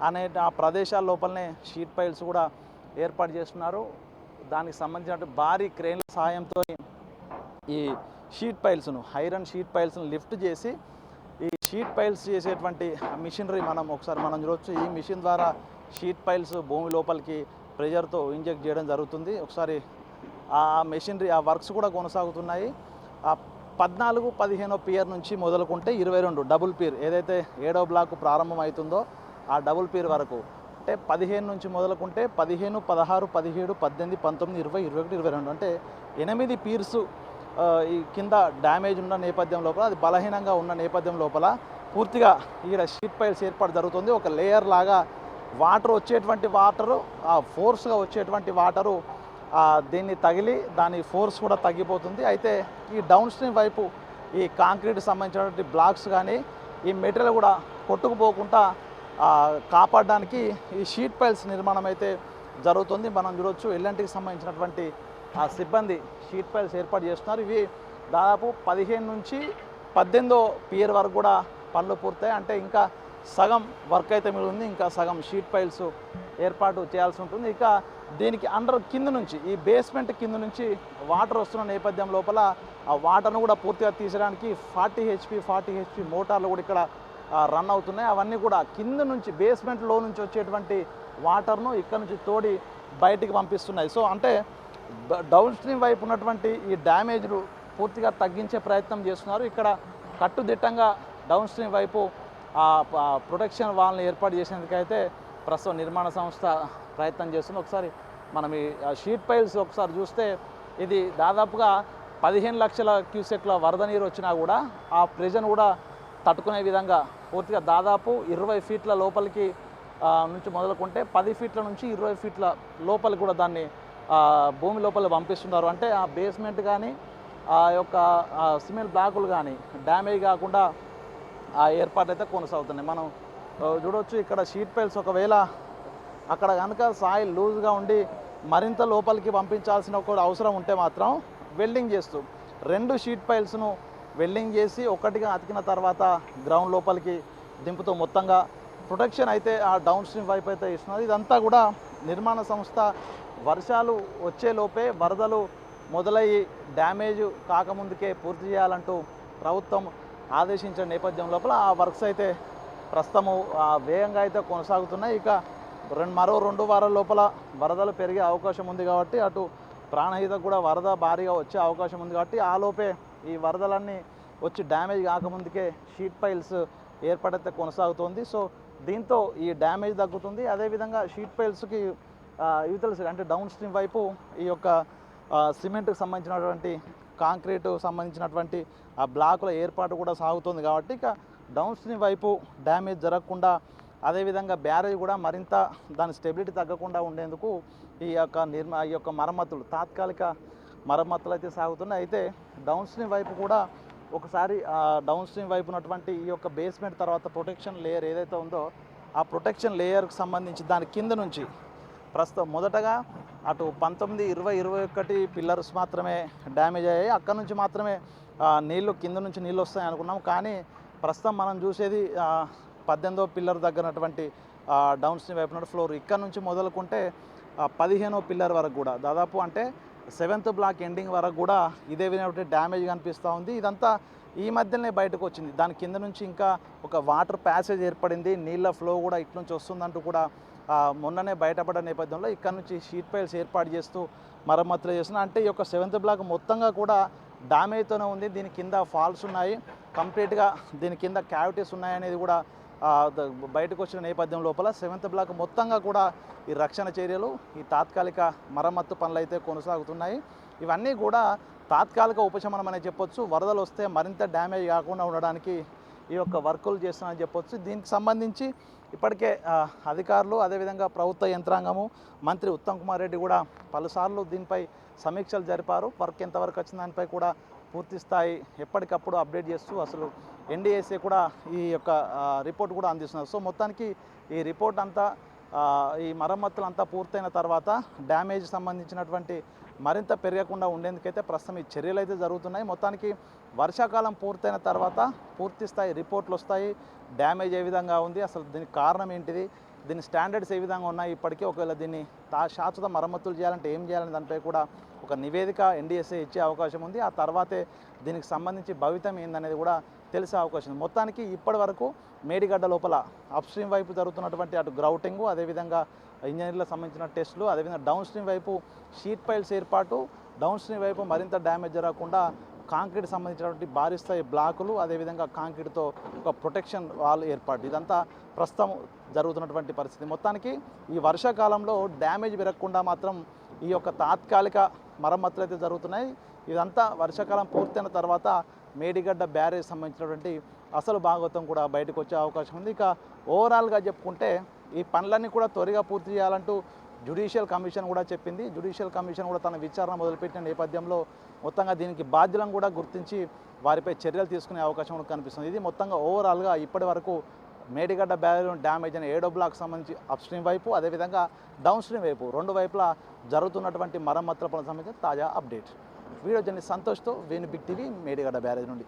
అనే ఆ ప్రదేశాల లోపలనే షీట్ పైల్స్ కూడా ఏర్పాటు చేస్తున్నారు. దానికి సంబంధించిన భారీ క్రేన్ల సహాయంతో ఈ షీట్ పైల్స్ను ఐరన్ షీట్ పైల్స్ను లిఫ్ట్ చేసి ఈ షీట్ పైల్స్ చేసేటువంటి మిషనరీ మనం చూడవచ్చు. ఈ మిషన్ ద్వారా షీట్ పైల్స్ భూమి లోపలికి ప్రెషర్తో ఇంజెక్ట్ చేయడం జరుగుతుంది. ఒకసారి ఆ మెషినరీ ఆ వర్క్స్ కూడా కొనసాగుతున్నాయి. ఆ 14, 15 పియర్ నుంచి మొదలుకుంటే 22 డబుల్ పీర్ ఏదైతే 7వ బ్లాక్ ప్రారంభం అవుతుందో ఆ డబుల్ పీర్ వరకు అంటే 15 నుంచి మొదలుకుంటే 15, 16, 17, 18, 19, 20, 21, 22 అంటే 8 పీర్సు ఈ కింద డ్యామేజ్ ఉన్న నేపథ్యం లోపల అది బలహీనంగా ఉన్న నేపథ్యం లోపల పూర్తిగా ఇక్కడ షీట్ పైల్స్ ఏర్పాటు జరుగుతుంది. ఒక లేయర్ లాగా వాటర్ వచ్చేటువంటి వాటరు ఆ ఫోర్స్గా వచ్చేటువంటి వాటరు దీన్ని తగిలి దాని ఫోర్స్ కూడా తగ్గిపోతుంది. అయితే ఈ డౌన్ స్ట్రీమ్ వైపు ఈ కాంక్రీట్ సంబంధించినటువంటి బ్లాక్స్ కానీ ఈ మెటీరియల్ కూడా కొట్టుకుపోకుండా కాపాడడానికి ఈ షీట్ పైల్స్ నిర్మాణం అయితే జరుగుతుంది. మనం చూడొచ్చు ఎల్ఎన్టీకి సంబంధించినటువంటి సిబ్బంది షీట్ పైల్స్ ఏర్పాటు చేస్తున్నారు. ఇవి దాదాపు 15 నుంచి 18వ పియర్ వరకు కూడా పనులు పూర్తయి, అంటే ఇంకా సగం వర్క్ అయితే మిగిలింది, ఇంకా సగం షీట్ పైల్స్ ఏర్పాటు చేయాల్సి ఉంటుంది. ఇక దీనికి కింద నుంచి ఈ బేస్మెంట్ కింద నుంచి వాటర్ వస్తున్న నేపథ్యం లోపల ఆ వాటర్ను కూడా పూర్తిగా తీసడానికి 40 HP మోటార్లు కూడా ఇక్కడ రన్ అవుతున్నాయి. అవన్నీ కూడా కింద నుంచి బేస్మెంట్లో నుంచి వచ్చేటువంటి వాటర్ను ఇక్కడ నుంచి తోడి బయటికి పంపిస్తున్నాయి. సో అంటే డౌన్ స్ట్రీమ్ వైపు ఉన్నటువంటి ఈ డ్యామేజ్లు పూర్తిగా తగ్గించే ప్రయత్నం చేస్తున్నారు. ఇక్కడ కట్టుదిట్టంగా డౌన్ స్ట్రీమ్ వైపు ప్రొటెక్షన్ వాల్ని ఏర్పాటు చేసేందుకైతే ప్రస్తుతం నిర్మాణ సంస్థ ప్రయత్నం చేస్తుంది. ఒకసారి మనం ఈ షీట్ పైల్స్ ఒకసారి చూస్తే ఇది దాదాపుగా 15 లక్షల క్యూసెక్ల వరద నీరు వచ్చినా కూడా ఆ ప్రెజర్ను కూడా తట్టుకునే విధంగా పూర్తిగా దాదాపు 20 ఫీట్ల లోపలికి నుంచి మొదలుకుంటే 10 ఫీట్ల నుంచి 20 ఫీట్ల లోపలికి కూడా దాన్ని భూమి లోపల పంపిస్తున్నారు. అంటే ఆ బేస్మెంట్ కానీ ఆ యొక్క సిమెంట్ బ్లాకులు కానీ డ్యామేజ్ కాకుండా ఆ ఏర్పాటు అయితే కొనసాగుతున్నాయి. మనం చూడవచ్చు ఇక్కడ షీట్ పైల్స్ ఒకవేళ అక్కడ కనుక సాయిల్ లూజ్గా ఉండి మరింత లోపలికి పంపించాల్సిన ఒక అవసరం ఉంటే మాత్రం వెల్డింగ్ చేస్తూ 2 షీట్ పైల్స్ను వెల్డింగ్ చేసి ఒకటిగా అతికిన తర్వాత గ్రౌండ్ లోపలికి దింపుతూ మొత్తంగా ప్రొటెక్షన్ అయితే ఆ డౌన్ స్ట్రీమ్ వైపు అయితే ఇస్తున్నది. ఇదంతా కూడా నిర్మాణ సంస్థ వర్షాలు వచ్చేలోపే వరదలు మొదలయ్యి డ్యామేజ్ కాకముందుకే పూర్తి చేయాలంటూ ప్రభుత్వం ఆదేశించిన నేపథ్యం లోపల ఆ వర్క్స్ అయితే ప్రస్తుతము వేగంగా అయితే కొనసాగుతున్నాయి. ఇక మరో 2 వారాల లోపల వరదలు పెరిగే అవకాశం ఉంది కాబట్టి అటు ప్రాణహితకు కూడా వరద భారీగా వచ్చే అవకాశం ఉంది కాబట్టి ఆలోపే ఈ వరదలన్నీ వచ్చి డ్యామేజ్ కాకముందుకే షీట్ పైల్స్ ఏర్పడితే కొనసాగుతుంది. సో దీంతో ఈ డ్యామేజ్ తగ్గుతుంది. అదేవిధంగా షీట్ పైల్స్కి యువతల అంటే డౌన్ స్ట్రీమ్ వైపు ఈ యొక్క సిమెంట్కి సంబంధించినటువంటి కాంక్రీటు సంబంధించినటువంటి ఆ బ్లాకుల ఏర్పాటు కూడా సాగుతుంది కాబట్టి ఇక డౌన్ స్ట్రీమ్ వైపు డ్యామేజ్ జరగకుండా అదేవిధంగా బ్యారేజ్ కూడా మరింత దాని స్టెబిలిటీ తగ్గకుండా ఉండేందుకు ఈ యొక్క మరమ్మతులు తాత్కాలిక మరమ్మతులు అయితే సాగుతున్నాయి. అయితే డౌన్ స్ట్రీమ్ వైపు కూడా ఒకసారి డౌన్ స్ట్రీమ్ వైపు ఉన్నటువంటి ఈ యొక్క బేస్మెంట్ తర్వాత ప్రొటెక్షన్ లేయర్ ఏదైతే ఉందో ఆ ప్రొటెక్షన్ లేయర్కి సంబంధించి దాని కింద నుంచి ప్రస్తుతం మొదటగా అటు 19, 20, 21 పిల్లర్స్ మాత్రమే డ్యామేజ్ అయ్యాయి. అక్కడ నుంచి మాత్రమే నీళ్లు కింద నుంచి నీళ్ళు వస్తాయి అనుకున్నాం. కానీ ప్రస్తుతం మనం చూసేది 18వ పిల్లర్ దగ్గరటువంటి డౌన్ స్ట్రీమ్ వైపు ఫ్లోర్ ఇక్కడ నుంచి మొదలుకుంటే 15వ పిల్లర్ వరకు కూడా దాదాపు అంటే 7th బ్లాక్ ఎండింగ్ వరకు కూడా ఇదే విధమైన డ్యామేజ్ కనిపిస్తూ ఉంది. ఇదంతా ఈ మధ్యనే బయటకు వచ్చింది. దాని కింద నుంచి ఇంకా ఒక వాటర్ ప్యాసేజ్ ఏర్పడింది, నీళ్ళ ఫ్లో కూడా ఇటు నుంచి వస్తుందంటూ కూడా మొన్ననే బయటపడ్డ నేపథ్యంలో ఇక్కడ నుంచి షీట్ పైల్స్ ఏర్పాటు చేస్తూ మరమ్మతులు చేస్తున్నా. అంటే ఈ యొక్క 7th బ్లాక్ మొత్తంగా కూడా డ్యామేజ్తోనే ఉంది. దీని కింద ఫాల్స్ ఉన్నాయి, కంప్లీట్గా దీని కింద క్యావిటీస్ ఉన్నాయనేది కూడా బయటకు వచ్చిన నేపథ్యం లోపల 7th బ్లాక్ మొత్తంగా కూడా ఈ రక్షణ చర్యలు ఈ తాత్కాలిక మరమ్మత్తు పనులు అయితే కొనసాగుతున్నాయి. ఇవన్నీ కూడా తాత్కాలిక ఉపశమనం అనే చెప్పొచ్చు. వరదలు వస్తే మరింత డ్యామేజ్ కాకుండా ఉండడానికి ఈ యొక్క వర్కులు చేస్తున్నామని చెప్పొచ్చు. దీనికి సంబంధించి ఇప్పటికే అధికారులు అదేవిధంగా ప్రభుత్వ యంత్రాంగము మంత్రి ఉత్తమ్ కుమార్ రెడ్డి కూడా పలుసార్లు దీనిపై సమీక్షలు జరిపారు. వర్క్ ఎంతవరకు వచ్చిన దానిపై కూడా పూర్తి స్థాయి ఎప్పటికప్పుడు అప్డేట్ చేస్తూ అసలు ఎన్డీఎస్ఏ కూడా ఈ యొక్క రిపోర్ట్ కూడా అందిస్తున్నారు. సో మొత్తానికి ఈ రిపోర్ట్ అంతా ఈ మరమ్మతులు అంతా పూర్తయిన తర్వాత డ్యామేజ్ సంబంధించినటువంటి మరింత పెరగకుండా ఉండేందుకైతే ప్రస్తుతం ఈ చర్యలు అయితే జరుగుతున్నాయి. మొత్తానికి వర్షాకాలం పూర్తయిన తర్వాత పూర్తి స్థాయి రిపోర్ట్లు వస్తాయి. డ్యామేజ్ ఏ విధంగా ఉంది, అసలు దీనికి కారణం ఏంటిది, దీని స్టాండర్డ్స్ ఏ విధంగా ఉన్నాయి, ఇప్పటికీ ఒకవేళ దీన్ని శాశ్వత మరమ్మతులు చేయాలంటే ఏం చేయాలని దానిపై కూడా ఒక నివేదిక ఎన్డీఎస్ఏ ఇచ్చే అవకాశం ఉంది. ఆ తర్వాతే దీనికి సంబంధించి భవితం ఏందనేది కూడా తెలిసే అవకాశం ఉంది. మొత్తానికి ఇప్పటి వరకు మేడిగడ్డ లోపల అప్స్ట్రీమ్ వైపు జరుగుతున్నటువంటి అటు గ్రౌటింగు అదేవిధంగా ఇంజనీర్లకు సంబంధించిన టెస్టులు అదేవిధంగా డౌన్ స్ట్రీమ్ వైపు షీట్ పైల్స్ ఏర్పాటు, డౌన్ స్ట్రీమ్ వైపు మరింత డ్యామేజ్ జరగకుండా కాంక్రీట్ సంబంధించినటువంటి భారీ స్థాయి బ్లాకులు అదేవిధంగా కాంక్రీట్తో ఒక ప్రొటెక్షన్ వాల్ ఏర్పాటు ఇదంతా ప్రస్తుతం జరుగుతున్నటువంటి పరిస్థితి. మొత్తానికి ఈ వర్షాకాలంలో డ్యామేజ్ పెరగకుండా మాత్రం ఈ యొక్క తాత్కాలిక మరమ్మతులు అయితే జరుగుతున్నాయి. ఇదంతా వర్షాకాలం పూర్తయిన తర్వాత మేడిగడ్డ బ్యారేజ్ సంబంధించినటువంటి అసలు భాగవతం కూడా బయటకు వచ్చే అవకాశం ఉంది. ఇక ఓవరాల్గా చెప్పుకుంటే ఈ పనులన్నీ కూడా త్వరగా పూర్తి చేయాలంటూ జ్యుడిషియల్ కమిషన్ కూడా చెప్పింది. జ్యుడిషియల్ కమిషన్ కూడా తన విచారణ మొదలుపెట్టిన నేపథ్యంలో మొత్తంగా దీనికి బాధ్యులను కూడా గుర్తించి వారిపై చర్యలు తీసుకునే అవకాశం కూడా కనిపిస్తుంది. ఇది మొత్తంగా ఓవరాల్గా ఇప్పటి వరకు మేడిగడ్డ బ్యారేజ్ డ్యామేజ్ అయిన 7వ బ్లాక్ సంబంధించి అప్స్ట్రీమ్ వైపు, అదేవిధంగా డౌన్ స్ట్రీమ్ వైపు రెండు వైపులా జరుగుతున్నటువంటి మరమ్మతుల పనులకు సంబంధించిన తాజా అప్డేట్. వీడియో జర్నలిస్ట్ సంతోష్తో Venu Big TV Medigadda barrage నుండి.